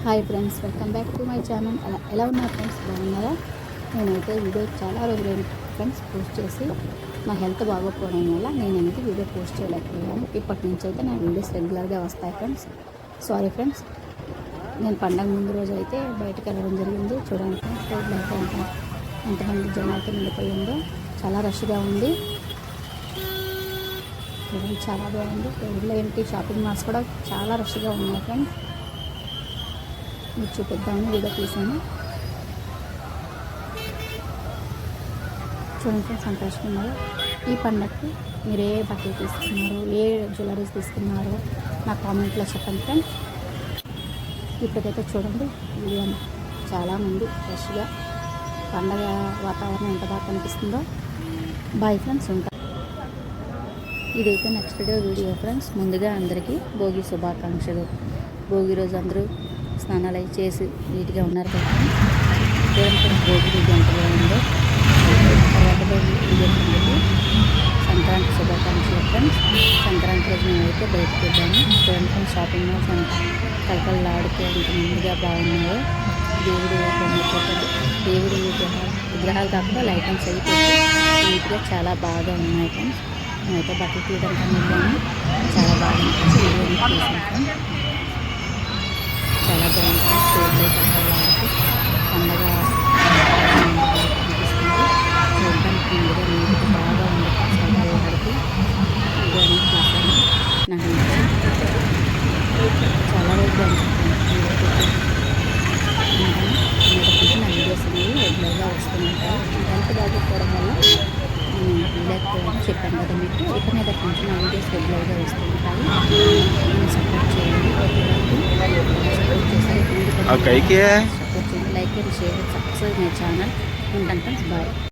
Hi friends, welcome back to my channel. ఎలా ఉన్నారు friends? బాగున్నారా? నేనైతే వీడియో చాలా రోజులైన ఫ్రెండ్స్ పోస్ట్ చేసి నా హెల్త్ బాగోకపోవడం వల్ల నేనైతే వీడియో పోస్ట్ చేయలేకపోయాను. ఇప్పటి నుంచి అయితే నా వీడియోస్ రెగ్యులర్గా వస్తాయి ఫ్రెండ్స్. సారీ ఫ్రెండ్స్, నేను పండగ ముందు రోజు అయితే బయటకు వెళ్ళడం జరిగింది. చూడండి ఫ్రెండ్స్, రోడ్లు అయితే ఎంతమంది జనాలతో నిండిపోయిందో. చాలా రష్గా ఉంది. చూడండి, చాలా బాగుంది. రోడ్లో ఏంటి, షాపింగ్ మాల్స్ కూడా చాలా రష్గా ఉన్నాయి ఫ్రెండ్స్. మీకు చూపిద్దామని వీడియో తీసాను. చూడండి ఫ్రెండ్స్, సంతోషంగా ఈ పండగకి మీరు ఏ బట్టలు తీసుకున్నారు, ఏ జ్యువెలరీస్ తీసుకున్నారో నా కామెంట్లో చెప్పండి ఫ్రెండ్స్. ఇప్పటికైతే చూడండి, వీడియో చాలామంది ఫ్రెష్గా పండగ వాతావరణం ఎంత బాగా కనిపిస్తుందో. బాయ్ ఫ్రెండ్స్, ఉంటా. ఇదైతే నెక్స్ట్ డే వీడియో ఫ్రెండ్స్. ముందుగా అందరికీ భోగి శుభాకాంక్షలు. భోగి రోజు అందరూ స్నానాలు అవి చేసి నీట్గా ఉన్నారు కదా. భోగి రోజు ఎంత బాగుందో. తర్వాత సంక్రాంతి శుభాకాంక్షలు ఫ్రెండ్స్. సంక్రాంతి రోజు మేమైతే బయటకు వెళ్ళాము. చూడండి, షాపింగ్ మాల్స్ అంతా కలకలలాడుతూ ఎంత ముందుగా బాగున్నాయో. దేవుడు విగ్రహాలు కాకుండా లైటింగ్స్ అవి పెట్టి నీట్గా చాలా బాగా ఉన్నాయి ఫ్రెండ్స్. మేమైతే బట్టలు తీయడానికి వెళ్ళాము. చాలా బాగా అనిపించి వీడియో తీసాను. చాలా బాగుంటుంది. చూడలే కలకలలాడుతూ పండగ అనిపిస్తుంది. చూడడానికి ముందుగా నీట్గా బాగా ఉంది. కలకలలాడుతూ వీడియో తీసాను. నాకు చాలా రోజులు అనిపిస్తుంది. నా వీడియోస్ అనేవి రెగ్యులర్గా వస్తుంటాయి. హెల్త్ బాగోకపోవడం వల్ల లేకపోవడం చెప్పాను కదా మీకు. ఇక మీద కొంచెం నా వీడియోస్ రెగ్యులర్గా వస్తుంటాయి. సపోర్ట్ చేయండి. సపోర్ట్ చేసి like and share, subscribe my channel. ఉంటాను ఫ్రెండ్స్, బాయ్.